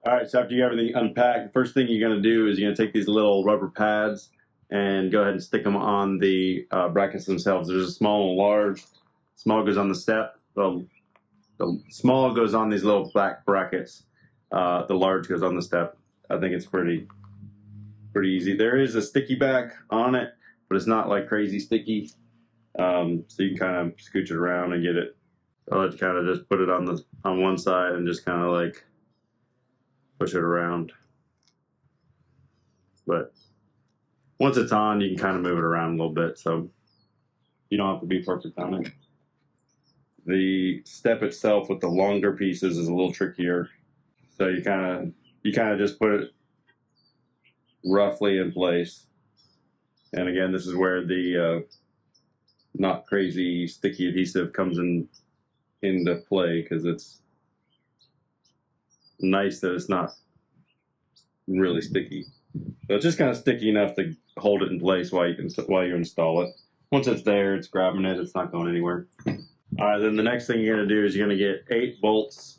All right, so after you have everything unpacked, the first thing you're going to do is you're going to take these little rubber pads and go ahead and stick them on the brackets themselves. There's a small and large. Small goes on the step. The small goes on these little black brackets. The large goes on the step. I think it's pretty easy. There is a sticky back on it, but it's not like crazy sticky. So you can kind of scooch it around and get it. I like to kind of just put it on one side and just kind of like push it around. But once it's on, you can kind of move it around a little bit, so you don't have to be perfect on it. The step itself with the longer pieces is a little trickier. So you kind of just put it roughly in place. And again, this is where the not crazy sticky adhesive comes into play, because it's nice that it's not really sticky. So it's just kind of sticky enough to hold it in place while you install it. Once it's there, it's grabbing it. It's not going anywhere. All right, then the next thing you're going to do is you're going to get 8 bolts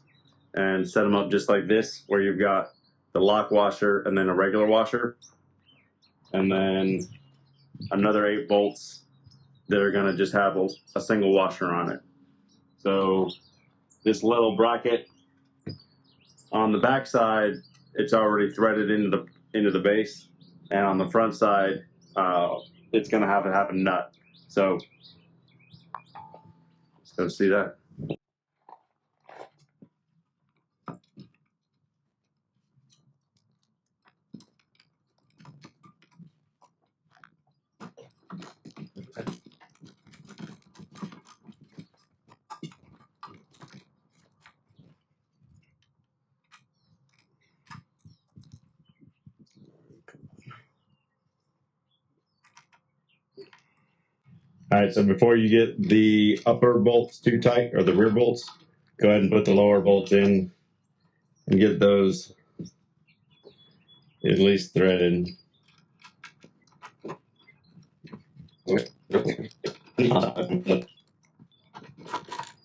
and set them up just like this, where you've got the lock washer and then a regular washer, and then another 8 bolts that are going to just have a single washer on it. So this little bracket on the back side, it's already threaded into the base, and on the front side, it's going to have a nut. So let's go see that. All right, so before you get the upper bolts too tight, or the rear bolts, go ahead and put the lower bolts in and get those at least threaded.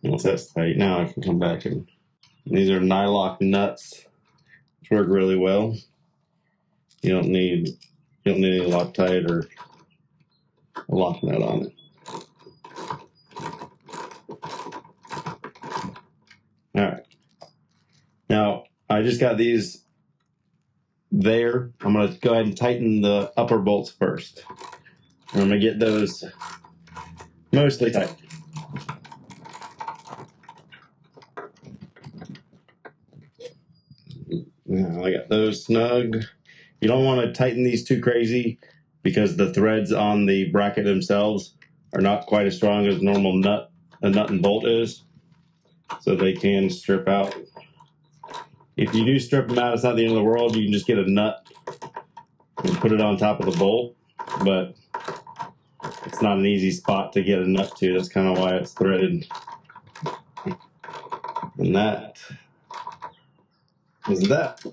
Once that's tight, now I can come back and these are nylock nuts, which work really well. You don't need any Loctite or a lock nut on it. All right. Now I just got these there. I'm going to go ahead and tighten the upper bolts first. I'm going to get those mostly tight. Now I got those snug. You don't want to tighten these too crazy, because the threads on the bracket themselves are not quite as strong as normal a nut and bolt is, so they can strip out. If you do strip them out, it's not the end of the world. You can just get a nut and put it on top of the bolt, but it's not an easy spot to get a nut to. That's kind of why it's threaded. And that is that.